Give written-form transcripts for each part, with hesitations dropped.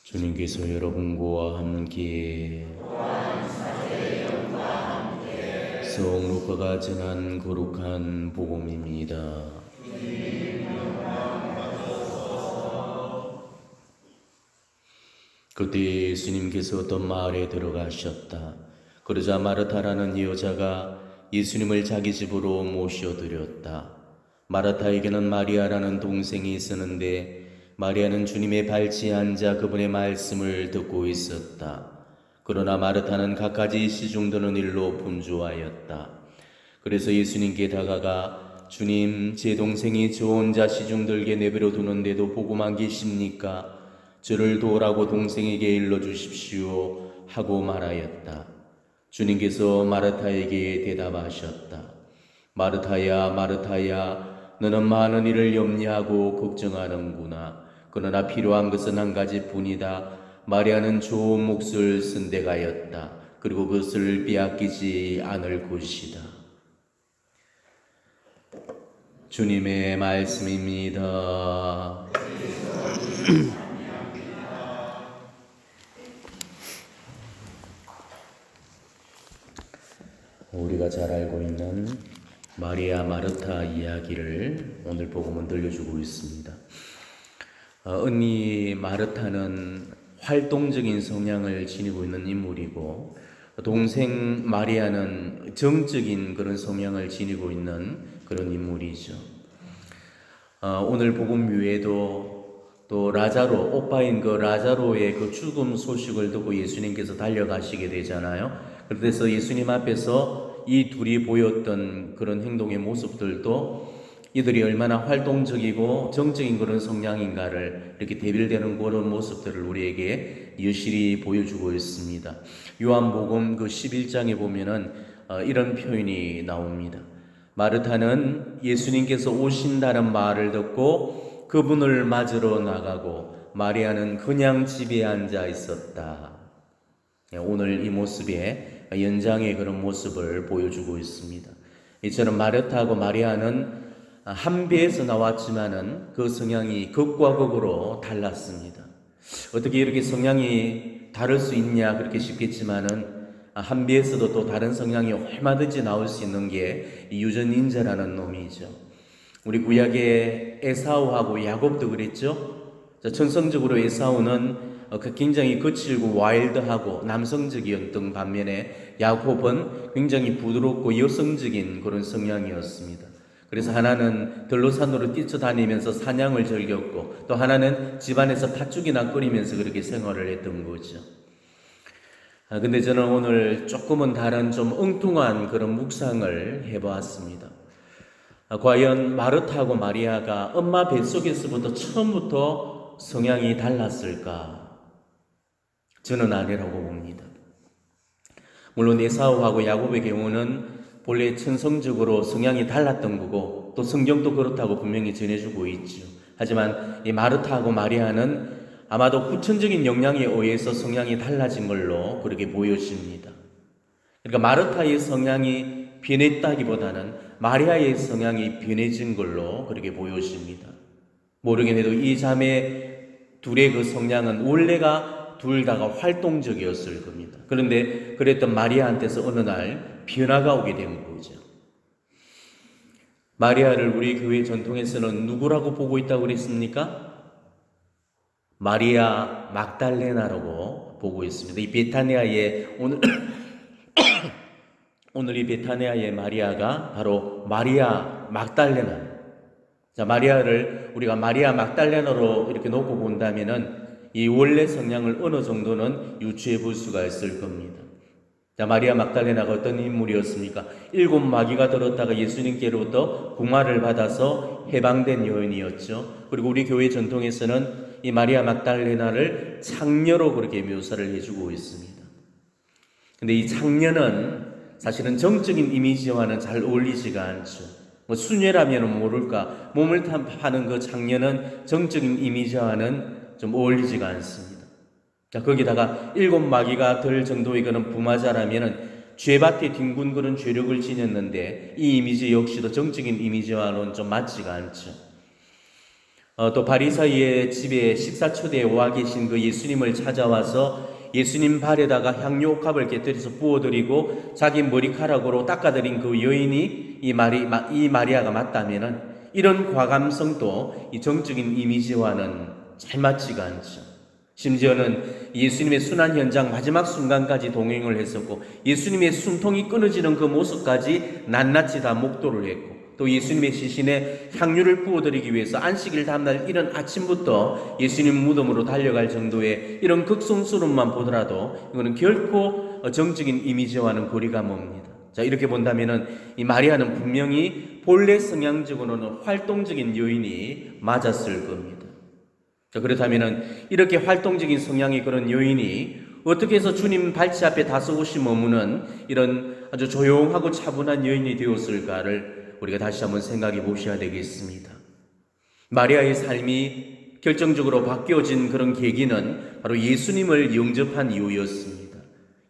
주님께서 여러분과 함께 성루카가 전한 거룩한 복음입니다. 그때 예수님께서 어떤 마을에 들어가셨다. 그러자 마르타라는 여자가 예수님을 자기 집으로 모셔드렸다. 마르타에게는 마리아라는 동생이 있었는데 마리아는 주님의 발치에 앉아 그분의 말씀을 듣고 있었다. 그러나 마르타는 갖가지 시중드는 일로 분주하였다. 그래서 예수님께 다가가 주님, 제 동생이 저 혼자 시중들게 내버려 두는데도 보고만 계십니까? 저를 도우라고 동생에게 일러주십시오 하고 말하였다. 주님께서 마르타에게 대답하셨다. 마르타야, 마르타야, 너는 많은 일을 염려하고 걱정하는구나. 그러나 필요한 것은 한 가지뿐이다. 마리아는 좋은 몫을 선택하였다. 그리고 그것을 빼앗기지 않을 것이다. 주님의 말씀입니다. 우리가 잘 알고 있는 마리아 마르타 이야기를 오늘 복음은 들려주고 있습니다. 언니 마르타는 활동적인 성향을 지니고 있는 인물이고, 동생 마리아는 정적인 그런 성향을 지니고 있는 그런 인물이죠. 오늘 복음 외에도 또 라자로, 오빠인 그 라자로의 그 죽음 소식을 듣고 예수님께서 달려가시게 되잖아요. 그래서 예수님 앞에서 이 둘이 보였던 그런 행동의 모습들도 이들이 얼마나 활동적이고 정적인 그런 성향인가를 이렇게 대별되는 그런 모습들을 우리에게 여실히 보여주고 있습니다. 요한복음 그 11장에 보면은 이런 표현이 나옵니다. 마르타는 예수님께서 오신다는 말을 듣고 그분을 맞으러 나가고, 마리아는 그냥 집에 앉아 있었다. 오늘 이 모습의 연장의 그런 모습을 보여주고 있습니다. 이처럼 마르타하고 마리아는 한 배에서 나왔지만은 그 성향이 극과 극으로 달랐습니다. 어떻게 이렇게 성향이 다를 수 있냐 그렇게 싶겠지만은 한 배에서도 또 다른 성향이 얼마든지 나올 수 있는 게 유전인자라는 놈이죠. 우리 구약의 에사우하고 야곱도 그랬죠. 천성적으로 에사우는 굉장히 거칠고 와일드하고 남성적이었던 반면에 야곱은 굉장히 부드럽고 여성적인 그런 성향이었습니다. 그래서 하나는 들로산으로 뛰쳐다니면서 사냥을 즐겼고, 또 하나는 집안에서 팥죽이나 끓이면서 그렇게 생활을 했던 거죠. 근데 저는 오늘 조금은 다른 좀 엉뚱한 그런 묵상을 해보았습니다. 과연 마르타하고 마리아가 엄마 뱃속에서부터 처음부터 성향이 달랐을까? 저는 아니라고 봅니다. 물론 에사우하고 야곱의 경우는 본래 천성적으로 성향이 달랐던 거고, 또 성경도 그렇다고 분명히 전해주고 있죠. 하지만 이 마르타하고 마리아는 아마도 후천적인 영향에 의해서 성향이 달라진 걸로 그렇게 보여집니다. 그러니까 마르타의 성향이 변했다기보다는 마리아의 성향이 변해진 걸로 그렇게 보여집니다. 모르긴 해도 이 자매 둘의 그 성향은 원래가 둘 다가 활동적이었을 겁니다. 그런데 그랬던 마리아한테서 어느 날 변화가 오게 된 거죠. 마리아를 우리 교회 전통에서는 누구라고 보고 있다고 그랬습니까? 마리아 막달레나라고 보고 있습니다. 이 베타니아의 오늘 이 베타니아의 마리아가 바로 마리아 막달레나. 자, 마리아를 우리가 마리아 막달레나로 이렇게 놓고 본다면은 이 원래 성향을 어느 정도는 유추해 볼 수가 있을 겁니다. 자, 마리아 막달레나가 어떤 인물이었습니까? 7 마귀가 들었다가 예수님께로부터 구마를 받아서 해방된 여인이었죠. 그리고 우리 교회 전통에서는 이 마리아 막달레나를 창녀로 그렇게 묘사를 해주고 있습니다. 근데 이 창녀는 사실은 정적인 이미지와는 잘 어울리지가 않죠. 수녀라면 모를까, 몸을 파는 그 창녀는 정적인 이미지와는 좀 어울리지가 않습니다. 자, 거기다가 7 마귀가 들 정도의 그런 부마자라면은 죄밭에 뒹군 그런 죄력을 지녔는데 이 이미지 역시도 정적인 이미지와는 좀 맞지가 않죠. 또 바리사이의 집에 식사 초대에 와 계신 그 예수님을 찾아와서 예수님 발에다가 향유 옥합을 곁들여서 부어드리고 자기 머리카락으로 닦아드린 그 여인이 이 마리아가 맞다면은 이런 과감성도 이 정적인 이미지와는 잘 맞지가 않죠. 심지어는 예수님의 순환 현장 마지막 순간까지 동행을 했었고 예수님의 숨통이 끊어지는 그 모습까지 낱낱이 다 목도를 했고 또 예수님의 시신에 향유를 부어드리기 위해서 안식일 다음날 이른 아침부터 예수님 무덤으로 달려갈 정도의 이런 극성스러움만 보더라도 이거는 결코 정적인 이미지와는 거리가 멉니다. 자, 이렇게 본다면은 이 마리아는 분명히 본래 성향적으로는 활동적인 여인이 맞았을 겁니다. 자, 그렇다면은 이렇게 활동적인 성향의 그런 여인이 어떻게 해서 주님 발치 앞에 다소곳이 머무는 이런 아주 조용하고 차분한 여인이 되었을까를 우리가 다시 한번 생각해 보셔야 되겠습니다. 마리아의 삶이 결정적으로 바뀌어진 그런 계기는 바로 예수님을 영접한 이유였습니다.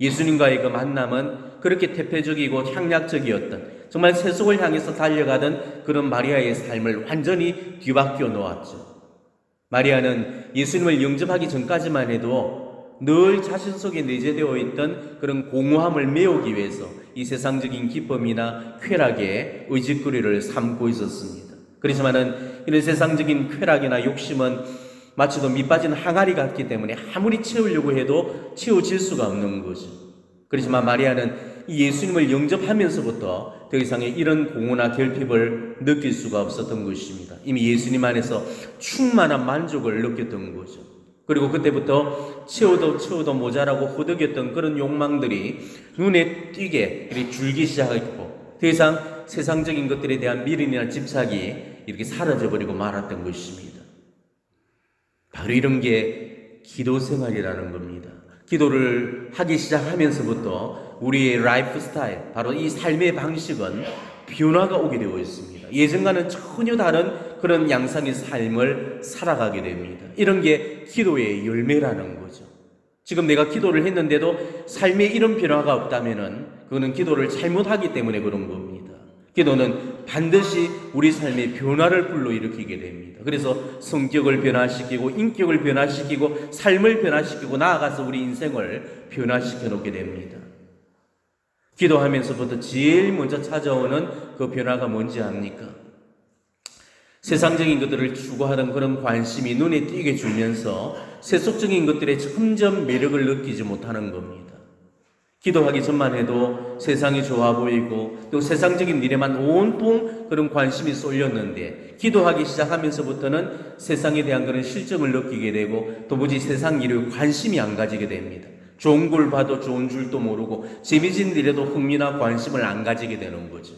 예수님과의 그 만남은 그렇게 태폐적이고 향락적이었던 정말 세속을 향해서 달려가던 그런 마리아의 삶을 완전히 뒤바뀌어 놓았죠. 마리아는 예수님을 영접하기 전까지만 해도 늘 자신 속에 내재되어 있던 그런 공허함을 메우기 위해서 이 세상적인 기쁨이나 쾌락에 의지거리를 삼고 있었습니다. 그렇지만은 이런 세상적인 쾌락이나 욕심은 마치도 밑빠진 항아리 같기 때문에 아무리 채우려고 해도 채워질 수가 없는 거죠. 그렇지만 마리아는 이 예수님을 영접하면서부터 더 이상의 이런 공허나 결핍을 느낄 수가 없었던 것입니다. 이미 예수님 안에서 충만한 만족을 느꼈던 거죠. 그리고 그때부터 채워도 모자라고 허덕였던 그런 욕망들이 눈에 띄게 줄기 시작했고 더 이상 세상적인 것들에 대한 미련이나 집착이 이렇게 사라져버리고 말았던 것입니다. 바로 이런 게 기도 생활이라는 겁니다. 기도를 하기 시작하면서부터 우리의 라이프 스타일, 바로 이 삶의 방식은 변화가 오게 되어 있습니다. 예전과는 전혀 다른 그런 양상의 삶을 살아가게 됩니다. 이런 게 기도의 열매라는 거죠. 지금 내가 기도를 했는데도 삶에 이런 변화가 없다면은 그거는 기도를 잘못하기 때문에 그런 겁니다. 기도는 반드시 우리 삶의 변화를 불러일으키게 됩니다. 그래서 성격을 변화시키고 인격을 변화시키고 삶을 변화시키고 나아가서 우리 인생을 변화시켜 놓게 됩니다. 기도하면서부터 제일 먼저 찾아오는 그 변화가 뭔지 압니까? 세상적인 것들을 추구하던 그런 관심이 눈에 띄게 줄면서 세속적인 것들에 점점 매력을 느끼지 못하는 겁니다. 기도하기 전만 해도 세상이 좋아 보이고 또 세상적인 일에만 온통 그런 관심이 쏠렸는데 기도하기 시작하면서부터는 세상에 대한 그런 실정을 느끼게 되고 도무지 세상 일에 관심이 안 가지게 됩니다. 좋은 걸 봐도 좋은 줄도 모르고 재미진 일에도 흥미나 관심을 안 가지게 되는 거죠.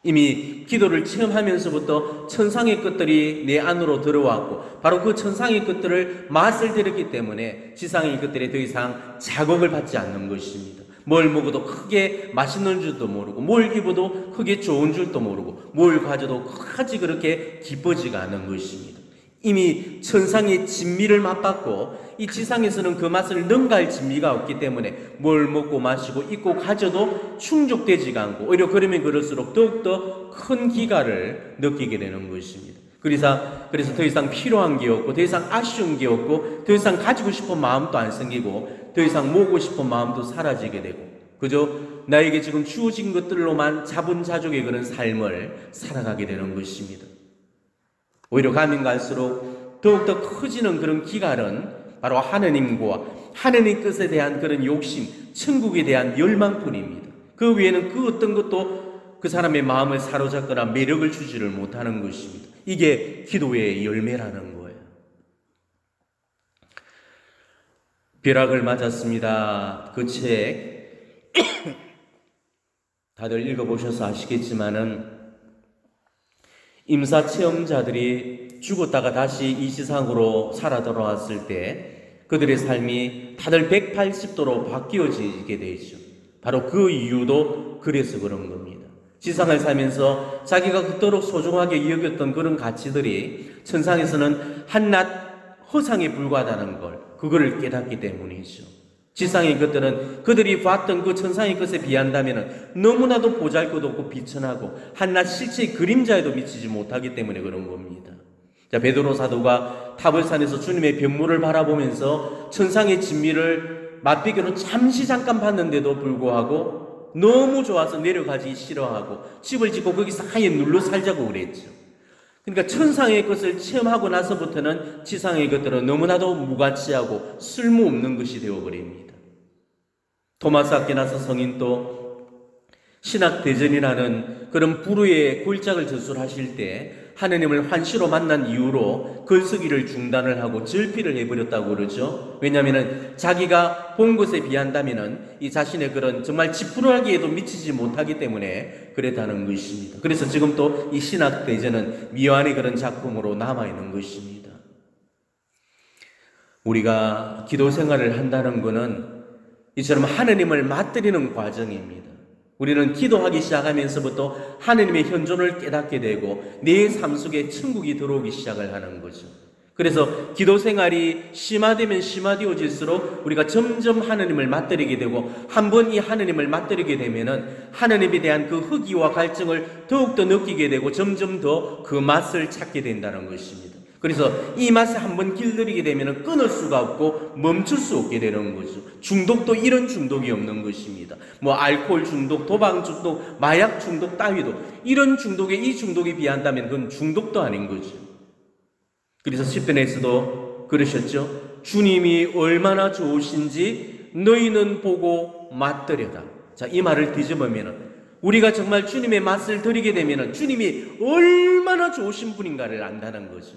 이미 기도를 체험하면서부터 천상의 것들이 내 안으로 들어왔고 바로 그 천상의 것들을 맛을 들었기 때문에 지상의 것들에 더 이상 자극을 받지 않는 것입니다. 뭘 먹어도 크게 맛있는 줄도 모르고 뭘 입어도 크게 좋은 줄도 모르고 뭘 가져도 크게 그렇게 기뻐지가 않는 것입니다. 이미 천상의 진미를 맛봤고 이 지상에서는 그 맛을 능가할 진미가 없기 때문에 뭘 먹고 마시고 입고 가져도 충족되지가 않고 오히려 그러면 그럴수록 더욱더 큰 기가를 느끼게 되는 것입니다. 그래서 더 이상 필요한 게 없고 더 이상 아쉬운 게 없고 더 이상 가지고 싶은 마음도 안 생기고 더 이상 모으고 싶은 마음도 사라지게 되고 그저 나에게 지금 주어진 것들로만 자분자족의 그런 삶을 살아가게 되는 것입니다. 오히려 가면 갈수록 더욱더 커지는 그런 기갈은 바로 하느님과 하느님 뜻에 대한 그런 욕심, 천국에 대한 열망뿐입니다. 그 외에는 그 어떤 것도 그 사람의 마음을 사로잡거나 매력을 주지를 못하는 것입니다. 이게 기도의 열매라는 거예요. 벼락을 맞았습니다. 그 책 다들 읽어보셔서 아시겠지만은 임사 체험자들이 죽었다가 다시 이 세상으로 살아 돌아왔을 때 그들의 삶이 다들 180도로 바뀌어지게 되죠. 바로 그 이유도 그래서 그런 겁니다. 지상을 살면서 자기가 그토록 소중하게 여겼던 그런 가치들이 천상에서는 한낱 허상에 불과하다는 걸 그거를 깨닫기 때문이죠. 지상의 것들은 그들이 봤던 그 천상의 것에 비한다면 너무나도 보잘것없고 비천하고 한낱 실체의 그림자에도 미치지 못하기 때문에 그런 겁니다. 자, 베드로 사도가 타벌산에서 주님의 변모를 바라보면서 천상의 진미를 맛비기로 잠깐 봤는데도 불구하고 너무 좋아서 내려가기 싫어하고 집을 짓고 거기서 하에 눌러 살자고 그랬죠. 그러니까 천상의 것을 체험하고 나서부터는 지상의 것들은 너무나도 무가치하고 쓸모없는 것이 되어버립니다. 토마스 아퀴나스 성인도 신학대전이라는 그런 불후의 굴작을 저술하실 때 하느님을 환시로 만난 이후로 글쓰기를 중단을 하고 절필을 해버렸다고 그러죠. 왜냐하면 자기가 본 것에 비한다면 이 자신의 그런 정말 지푸라기에도 미치지 못하기 때문에 그랬다는 것입니다. 그래서 지금 또 이 신학대전은 미완의 그런 작품으로 남아있는 것입니다. 우리가 기도 생활을 한다는 것은 이처럼 하느님을 맞들이는 과정입니다. 우리는 기도하기 시작하면서부터 하느님의 현존을 깨닫게 되고 내 삶 속에 천국이 들어오기 시작을 하는 거죠. 그래서 기도 생활이 심화되면 심화되어질수록 우리가 점점 하느님을 맞들이게 되고 한 번 이 하느님을 맞들이게 되면은 하느님에 대한 그 허기와 갈증을 더욱더 느끼게 되고 점점 더 그 맛을 찾게 된다는 것입니다. 그래서 이 맛에 한번 길들이게 되면 끊을 수가 없고 멈출 수 없게 되는 거죠. 중독도 이런 중독이 없는 것입니다. 뭐 알코올 중독, 도박 중독, 마약 중독 따위도 이런 중독에 이 중독에 비한다면 그건 중독도 아닌 거죠. 그래서 시편에서도 그러셨죠. 주님이 얼마나 좋으신지 너희는 보고 맛들여라. 자, 이 말을 뒤집으면 우리가 정말 주님의 맛을 들이게 되면 주님이 얼마나 좋으신 분인가를 안다는 거죠.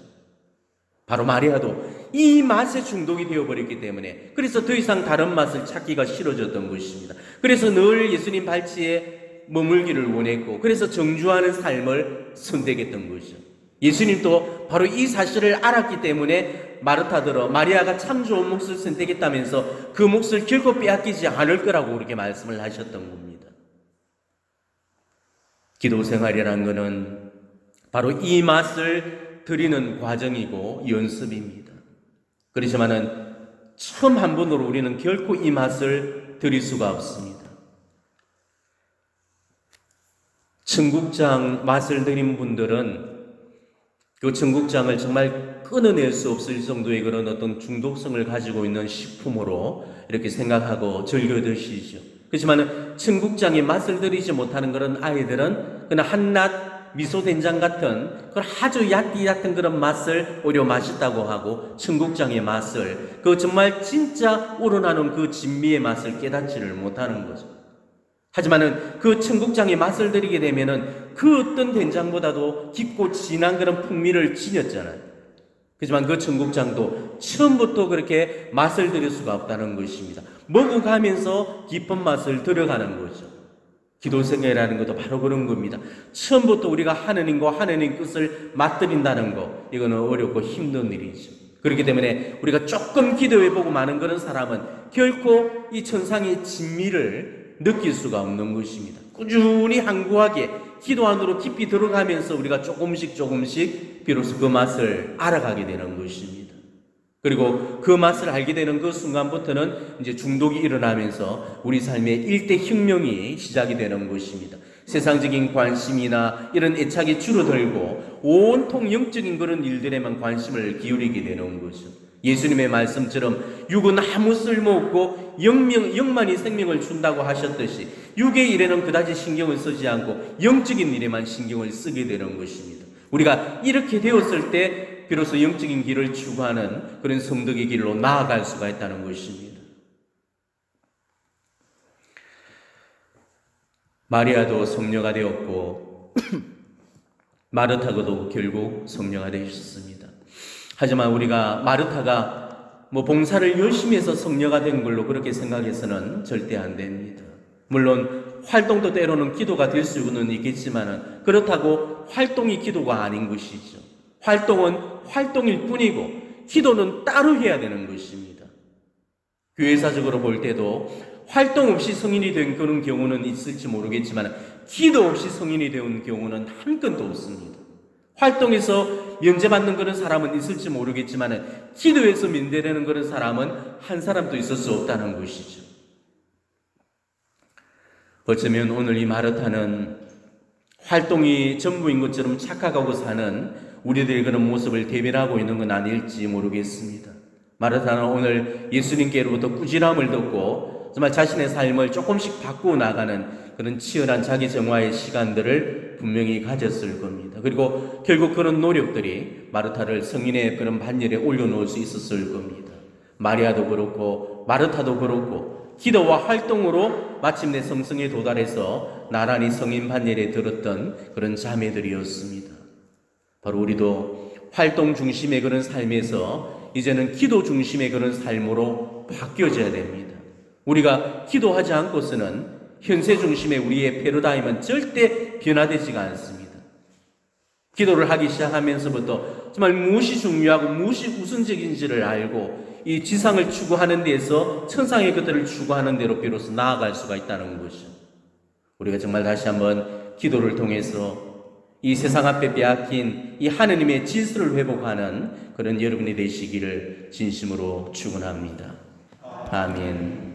바로 마리아도 이 맛에 중독이 되어버렸기 때문에 그래서 더 이상 다른 맛을 찾기가 싫어졌던 것입니다. 그래서 늘 예수님 발치에 머물기를 원했고 그래서 정주하는 삶을 선택했던 거죠. 예수님도 바로 이 사실을 알았기 때문에 마르타더러 마리아가 참 좋은 몫을 선택했다면서 그 몫을 결코 빼앗기지 않을 거라고 그렇게 말씀을 하셨던 겁니다. 기도 생활이라는 것은 바로 이 맛을 드리는 과정이고 연습입니다. 그렇지만은 처음 한 번으로 우리는 결코 이 맛을 드릴 수가 없습니다. 청국장 맛을 드린 분들은 그 청국장을 정말 끊어낼 수 없을 정도의 그런 어떤 중독성을 가지고 있는 식품으로 이렇게 생각하고 즐겨 드시죠. 그렇지만 청국장의 맛을 들이지 못하는 그런 아이들은 그냥 한낱 미소된장 같은 그런 아주 얕은 그런 맛을 오히려 맛있다고 하고 청국장의 맛을 그 정말 진짜 우러나는 그 진미의 맛을 깨닫지를 못하는 거죠. 하지만은 그 청국장의 맛을 들이게 되면은 그 어떤 된장보다도 깊고 진한 그런 풍미를 지녔잖아요. 그렇지만 그 청국장도 처음부터 그렇게 맛을 들일 수가 없다는 것입니다. 먹어가면서 깊은 맛을 들어가는 거죠. 기도 생활이라는 것도 바로 그런 겁니다. 처음부터 우리가 하느님과 하느님 뜻을 맞들인다는 거 이거는 어렵고 힘든 일이죠. 그렇기 때문에 우리가 조금 기도해보고 마는 그런 사람은 결코 이 천상의 진미를 느낄 수가 없는 것입니다. 꾸준히 항구하게 기도 안으로 깊이 들어가면서 우리가 조금씩 비로소 그 맛을 알아가게 되는 것입니다. 그리고 그 맛을 알게 되는 그 순간부터는 이제 중독이 일어나면서 우리 삶의 일대 혁명이 시작이 되는 것입니다. 세상적인 관심이나 이런 애착이 줄어들고 온통 영적인 그런 일들에만 관심을 기울이게 되는 거죠. 예수님의 말씀처럼 육은 아무 쓸모없고 영만이 생명을 준다고 하셨듯이 육의 일에는 그다지 신경을 쓰지 않고 영적인 일에만 신경을 쓰게 되는 것입니다. 우리가 이렇게 되었을 때 비로소 영적인 길을 추구하는 그런 성덕의 길로 나아갈 수가 있다는 것입니다. 마리아도 성녀가 되었고 마르타도 결국 성녀가 되셨습니다. 하지만 우리가 마르타가 봉사를 열심히 해서 성녀가 된 걸로 그렇게 생각해서는 절대 안 됩니다. 물론 활동도 때로는 기도가 될 수는 있겠지만 그렇다고 활동이 기도가 아닌 것이죠. 활동은 활동일 뿐이고 기도는 따로 해야 되는 것입니다. 교회사적으로 볼 때도 활동 없이 성인이 된 그런 경우는 있을지 모르겠지만 기도 없이 성인이 된 경우는 한 건도 없습니다. 활동에서 면제받는 그런 사람은 있을지 모르겠지만 기도에서 면제되는 그런 사람은 한 사람도 있을 수 없다는 것이죠. 어쩌면 오늘 이 마르타는 활동이 전부인 것처럼 착각하고 사는 우리들이 그런 모습을 대변하고 있는 건 아닐지 모르겠습니다. 마르타는 오늘 예수님께로부터 꾸지람을 듣고 정말 자신의 삶을 조금씩 바꾸어 나가는 그런 치열한 자기 정화의 시간들을 분명히 가졌을 겁니다. 그리고 결국 그런 노력들이 마르타를 성인의 그런 반열에 올려놓을 수 있었을 겁니다. 마리아도 그렇고 마르타도 그렇고 기도와 활동으로 마침내 성성에 도달해서 나란히 성인 반열에 들었던 그런 자매들이었습니다. 바로 우리도 활동 중심의 그런 삶에서 이제는 기도 중심의 그런 삶으로 바뀌어져야 됩니다. 우리가 기도하지 않고서는 현세 중심의 우리의 패러다임은 절대 변화되지가 않습니다. 기도를 하기 시작하면서부터 정말 무엇이 중요하고 무엇이 우선적인지를 알고 이 지상을 추구하는 데에서 천상의 것들을 추구하는 대로 비로소 나아갈 수가 있다는 것이죠. 우리가 정말 다시 한번 기도를 통해서 이 세상 앞에 빼앗긴 이 하느님의 질서를 회복하는 그런 여러분이 되시기를 진심으로 축원합니다. 아멘.